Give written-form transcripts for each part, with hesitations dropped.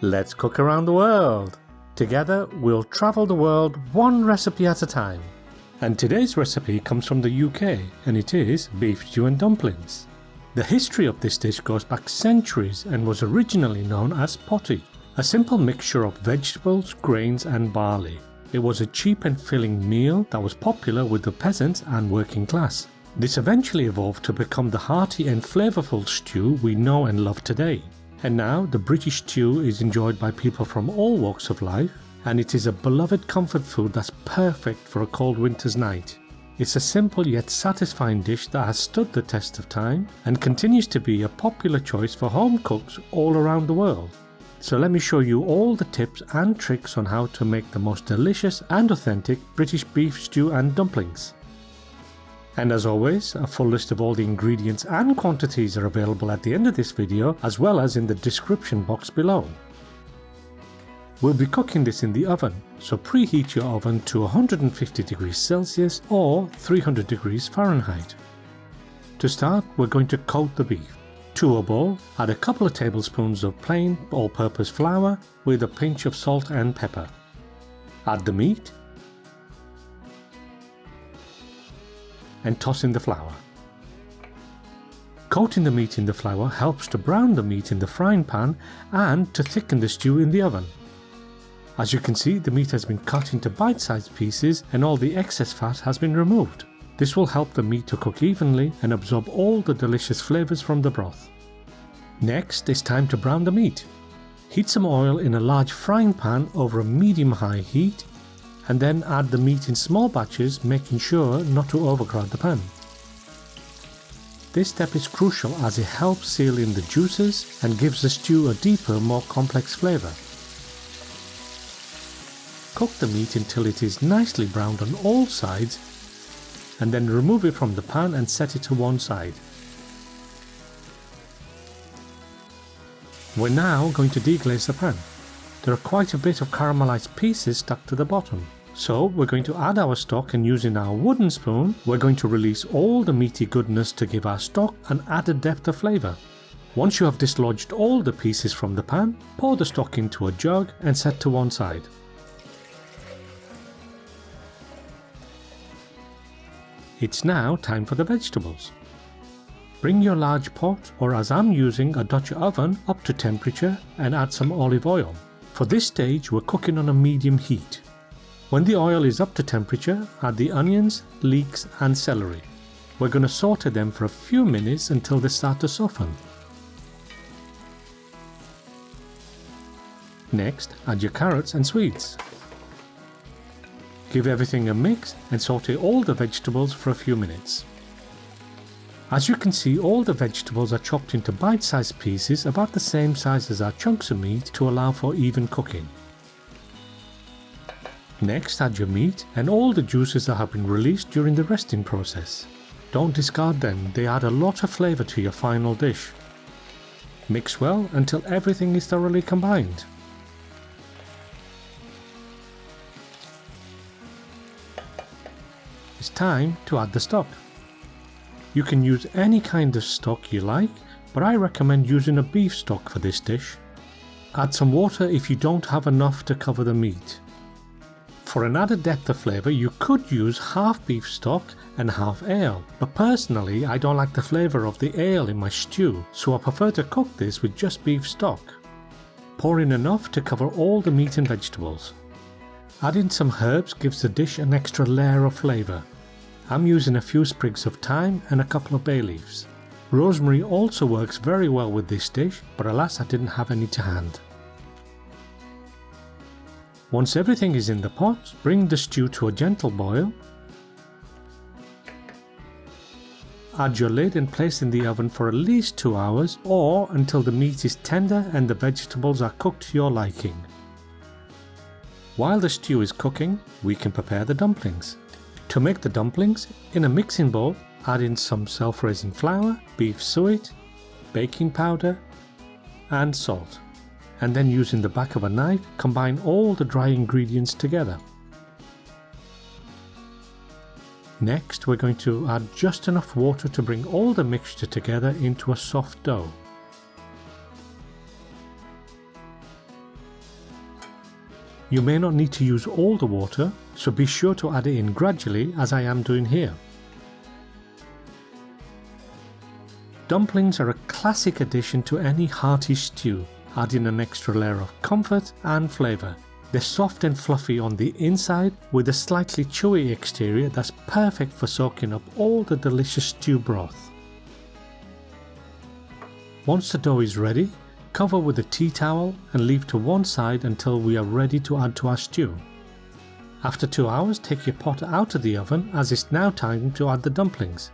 Let's cook around the world. Together we'll travel the world one recipe at a time. And today's recipe comes from the UK and it is beef stew and dumplings. The history of this dish goes back centuries and was originally known as potty, a simple mixture of vegetables, grains and barley. It was a cheap and filling meal that was popular with the peasants and working class. This eventually evolved to become the hearty and flavourful stew we know and love today. And now the British stew is enjoyed by people from all walks of life, and it is a beloved comfort food that's perfect for a cold winter's night. It's a simple yet satisfying dish that has stood the test of time and continues to be a popular choice for home cooks all around the world. So let me show you all the tips and tricks on how to make the most delicious and authentic British beef stew and dumplings. And as always, a full list of all the ingredients and quantities are available at the end of this video as well as in the description box below. We'll be cooking this in the oven, so preheat your oven to 150 degrees Celsius or 300 degrees Fahrenheit. To start, we're going to coat the beef. To a bowl, add a couple of tablespoons of plain all-purpose flour with a pinch of salt and pepper. Add the meat and toss in the flour. Coating the meat in the flour helps to brown the meat in the frying pan and to thicken the stew in the oven. As you can see, the meat has been cut into bite-sized pieces and all the excess fat has been removed. This will help the meat to cook evenly and absorb all the delicious flavours from the broth. Next, it's time to brown the meat. Heat some oil in a large frying pan over a medium-high heat and then add the meat in small batches, making sure not to overcrowd the pan. This step is crucial as it helps seal in the juices and gives the stew a deeper, more complex flavour. Cook the meat until it is nicely browned on all sides and then remove it from the pan and set it to one side. We're now going to deglaze the pan. There are quite a bit of caramelized pieces stuck to the bottom. So we're going to add our stock, and using our wooden spoon, we're going to release all the meaty goodness to give our stock an added depth of flavour. Once you have dislodged all the pieces from the pan, pour the stock into a jug and set to one side. It's now time for the vegetables. Bring your large pot, or as I'm using, a Dutch oven, up to temperature and add some olive oil. For this stage, we're cooking on a medium heat. When the oil is up to temperature, add the onions, leeks and celery. We're going to saute them for a few minutes until they start to soften. Next, add your carrots and swedes. Give everything a mix and saute all the vegetables for a few minutes. As you can see, all the vegetables are chopped into bite-sized pieces about the same size as our chunks of meat to allow for even cooking. Next, add your meat and all the juices that have been released during the resting process. Don't discard them, they add a lot of flavour to your final dish. Mix well until everything is thoroughly combined. It's time to add the stock. You can use any kind of stock you like, but I recommend using a beef stock for this dish. Add some water if you don't have enough to cover the meat. For an added depth of flavour, you could use half beef stock and half ale, but personally I don't like the flavour of the ale in my stew, so I prefer to cook this with just beef stock. Pour in enough to cover all the meat and vegetables. Adding some herbs gives the dish an extra layer of flavour. I'm using a few sprigs of thyme and a couple of bay leaves. Rosemary also works very well with this dish, but alas I didn't have any to hand. Once everything is in the pot, bring the stew to a gentle boil. Add your lid and place in the oven for at least 2 hours or until the meat is tender and the vegetables are cooked to your liking. While the stew is cooking, we can prepare the dumplings. To make the dumplings, in a mixing bowl, add in some self-raising flour, beef suet, baking powder and salt. And then using the back of a knife, combine all the dry ingredients together. Next, we're going to add just enough water to bring all the mixture together into a soft dough. You may not need to use all the water, so be sure to add it in gradually as I am doing here. Dumplings are a classic addition to any hearty stew, adding an extra layer of comfort and flavour. They're soft and fluffy on the inside with a slightly chewy exterior that's perfect for soaking up all the delicious stew broth. Once the dough is ready, cover with a tea towel and leave to one side until we are ready to add to our stew. After 2 hours, take your pot out of the oven as it's now time to add the dumplings.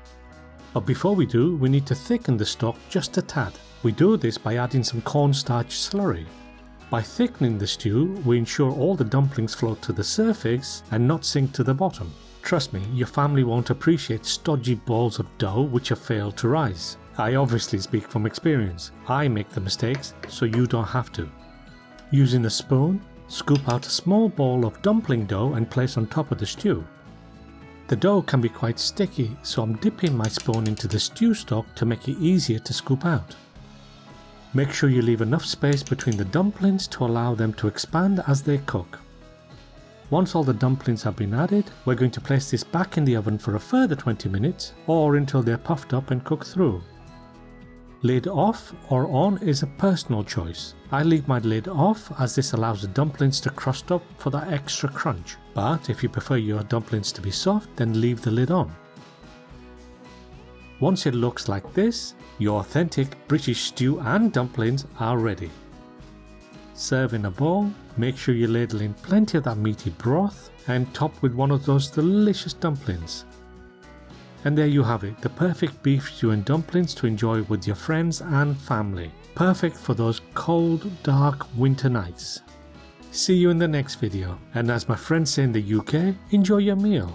But before we do, we need to thicken the stock just a tad. We do this by adding some cornstarch slurry. By thickening the stew, we ensure all the dumplings float to the surface and not sink to the bottom. Trust me, your family won't appreciate stodgy balls of dough which have failed to rise. I obviously speak from experience. I make the mistakes, so you don't have to. Using a spoon, scoop out a small ball of dumpling dough and place on top of the stew. The dough can be quite sticky, so I'm dipping my spoon into the stew stock to make it easier to scoop out. Make sure you leave enough space between the dumplings to allow them to expand as they cook. Once all the dumplings have been added, we're going to place this back in the oven for a further 20 minutes or until they're puffed up and cooked through. Lid off or on is a personal choice. I leave my lid off as this allows the dumplings to crust up for that extra crunch, but if you prefer your dumplings to be soft, then leave the lid on. Once it looks like this, your authentic British stew and dumplings are ready. Serve in a bowl, make sure you ladle in plenty of that meaty broth and top with one of those delicious dumplings. And there you have it, the perfect beef stew and dumplings to enjoy with your friends and family. Perfect for those cold, dark winter nights. See you in the next video, and as my friends say in the UK, enjoy your meal.